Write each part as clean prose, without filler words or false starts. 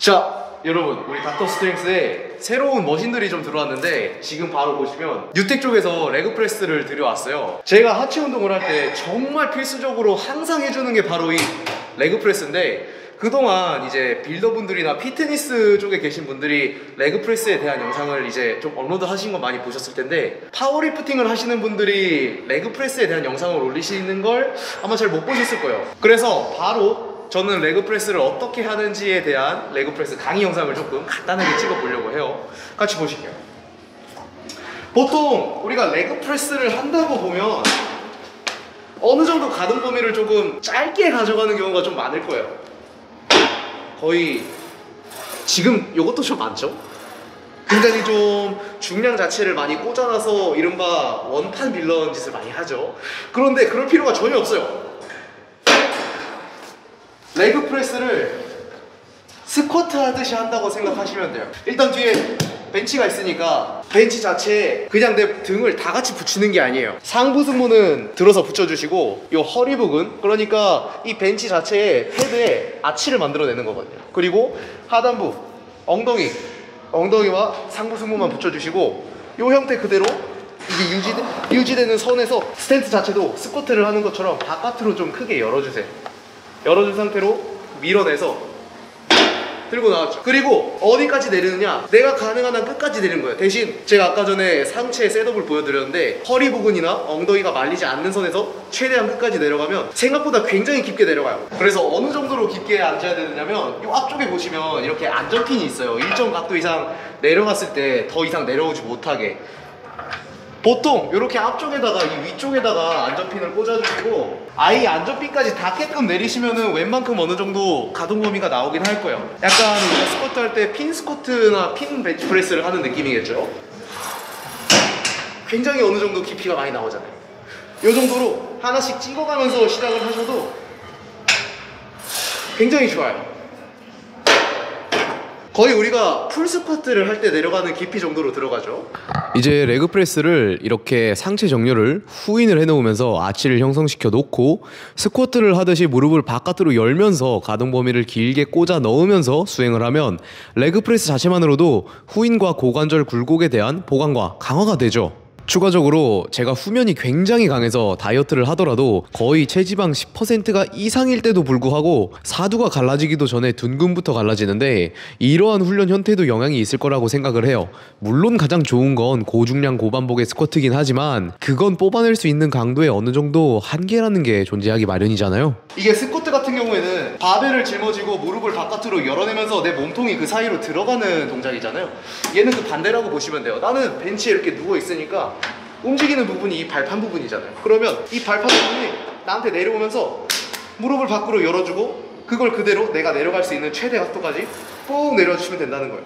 자, 여러분, 우리 닥터 스트렝스에 새로운 머신들이 좀 들어왔는데 지금 바로 보시면 뉴텍 쪽에서 레그프레스를 들여왔어요. 제가 하체 운동을 할 때 정말 필수적으로 항상 해주는 게 바로 이 레그프레스인데, 그동안 이제 빌더분들이나 피트니스 쪽에 계신 분들이 레그프레스에 대한 영상을 이제 좀 업로드 하신 거 많이 보셨을 텐데, 파워리프팅을 하시는 분들이 레그프레스에 대한 영상을 올리시는 걸 아마 잘 못 보셨을 거예요. 그래서 바로 저는 레그프레스를 어떻게 하는지에 대한 레그프레스 강의 영상을 조금 간단하게 찍어 보려고 해요. 같이 보실게요. 보통 우리가 레그프레스를 한다고 보면 어느 정도 가동 범위를 조금 짧게 가져가는 경우가 좀 많을 거예요. 거의 지금 이것도 좀 많죠? 굉장히 좀 중량 자체를 많이 꽂아놔서 이른바 원판 빌런 짓을 많이 하죠. 그런데 그럴 필요가 전혀 없어요. 레그프레스를 스쿼트 하듯이 한다고 생각하시면 돼요. 일단 뒤에 벤치가 있으니까 벤치 자체에 그냥 내 등을 다 같이 붙이는 게 아니에요. 상부 승모는 들어서 붙여주시고, 이 허리 부분, 그러니까 이 벤치 자체에 헤드에 아치를 만들어내는 거거든요. 그리고 하단부, 엉덩이와 상부 승모만 붙여주시고, 이 형태 그대로 이게 유지되는 선에서 스탠스 자체도 스쿼트를 하는 것처럼 바깥으로 좀 크게 열어주세요. 열어준 상태로 밀어내서 들고 나왔죠. 그리고 어디까지 내리느냐, 내가 가능한 한 끝까지 내리는 거예요. 대신 제가 아까 전에 상체 셋업을 보여드렸는데, 허리 부분이나 엉덩이가 말리지 않는 선에서 최대한 끝까지 내려가면 생각보다 굉장히 깊게 내려가요. 그래서 어느 정도로 깊게 앉아야 되느냐면, 이 앞쪽에 보시면 이렇게 안전핀이 있어요. 일정 각도 이상 내려갔을 때 더 이상 내려오지 못하게. 보통 이렇게 앞쪽에다가 이 위쪽에다가 안전핀을 꽂아주시고, 아예 안전핀까지 닿게끔 내리시면은 웬만큼 어느 정도 가동 범위가 나오긴 할 거예요. 약간 우리가 스쿼트 할 때 핀 스쿼트나 핀 벤치프레스를 하는 느낌이겠죠. 굉장히 어느 정도 깊이가 많이 나오잖아요. 이 정도로 하나씩 찍어가면서 시작을 하셔도 굉장히 좋아요. 거의 우리가 풀 스쿼트를 할 때 내려가는 깊이 정도로 들어가죠. 이제 레그프레스를 이렇게 상체 정렬을 후인을 해놓으면서 아치를 형성시켜 놓고, 스쿼트를 하듯이 무릎을 바깥으로 열면서 가동 범위를 길게 꽂아 넣으면서 수행을 하면 레그프레스 자체만으로도 후인과 고관절 굴곡에 대한 보강과 강화가 되죠. 추가적으로 제가 후면이 굉장히 강해서 다이어트를 하더라도 거의 체지방 10%가 이상일 때도 불구하고 사두가 갈라지기도 전에 둔근부터 갈라지는데, 이러한 훈련 형태도 영향이 있을 거라고 생각을 해요. 물론 가장 좋은 건 고중량 고반복의 스쿼트긴 하지만 그건 뽑아낼 수 있는 강도에 어느 정도 한계라는 게 존재하기 마련이잖아요. 이게 스쿼트 같은 경우에는 바벨을 짊어지고 무릎을 바깥으로 열어내면서 내 몸통이 그 사이로 들어가는 동작이잖아요. 얘는 그 반대라고 보시면 돼요. 나는 벤치에 이렇게 누워 있으니까 움직이는 부분이 이 발판 부분이잖아요. 그러면 이 발판 부분이 나한테 내려오면서 무릎을 밖으로 열어주고, 그걸 그대로 내가 내려갈 수 있는 최대 각도까지 꾹 내려주시면 된다는 거예요.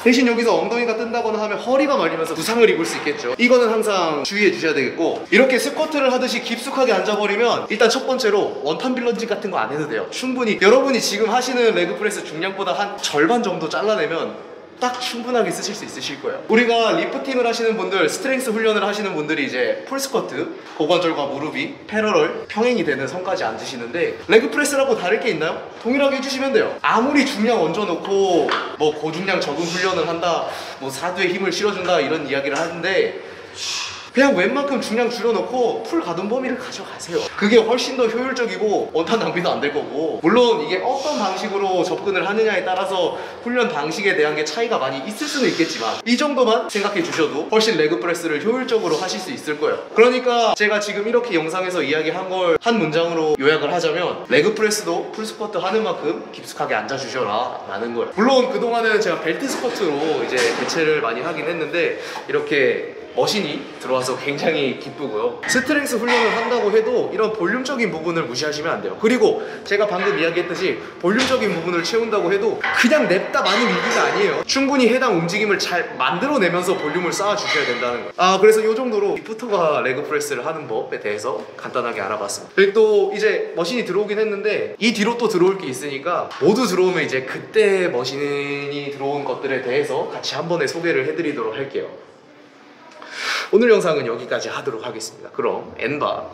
대신 여기서 엉덩이가 뜬다거나 하면 허리가 말리면서 부상을 입을 수 있겠죠. 이거는 항상 주의해 주셔야 되겠고, 이렇게 스쿼트를 하듯이 깊숙하게 앉아버리면 일단 첫 번째로 원판 빌런지 같은 거 안 해도 돼요. 충분히 여러분이 지금 하시는 레그프레스 중량보다 한 절반 정도 잘라내면 딱 충분하게 쓰실 수 있으실 거예요. 우리가 리프팅을 하시는 분들, 스트렝스 훈련을 하시는 분들이 이제 풀스쿼트, 고관절과 무릎이 패러럴 평행이 되는 선까지 앉으시는데, 레그프레스라고 다를 게 있나요? 동일하게 해주시면 돼요. 아무리 중량 얹어놓고 뭐 고중량 적응 훈련을 한다, 뭐 사두에 힘을 실어준다 이런 이야기를 하는데, 그냥 웬만큼 중량 줄여놓고 풀 가동 범위를 가져가세요. 그게 훨씬 더 효율적이고 원탄 낭비도 안 될 거고, 물론 이게 어떤 방식으로 접근을 하느냐에 따라서 훈련 방식에 대한 게 차이가 많이 있을 수는 있겠지만, 이 정도만 생각해 주셔도 훨씬 레그프레스를 효율적으로 하실 수 있을 거예요. 그러니까 제가 지금 이렇게 영상에서 이야기한 걸 한 문장으로 요약을 하자면, 레그프레스도 풀스쿼트 하는 만큼 깊숙하게 앉아주셔라 라는 거예요. 물론 그동안은 제가 벨트 스쿼트로 이제 대체를 많이 하긴 했는데, 이렇게 머신이 들어와서 굉장히 기쁘고요. 스트렝스 훈련을 한다고 해도 이런 볼륨적인 부분을 무시하시면 안 돼요. 그리고 제가 방금 이야기했듯이 볼륨적인 부분을 채운다고 해도 그냥 냅다 많이 밀기가 아니에요. 충분히 해당 움직임을 잘 만들어내면서 볼륨을 쌓아주셔야 된다는 거예요. 그래서 이 정도로 리프터가 레그프레스를 하는 법에 대해서 간단하게 알아봤습니다. 그리고 또 이제 머신이 들어오긴 했는데, 이 뒤로 또 들어올 게 있으니까 모두 들어오면 이제 그때 머신이 들어온 것들에 대해서 같이 한 번에 소개를 해드리도록 할게요. 오늘 영상은 여기까지 하도록 하겠습니다. 그럼 엔바.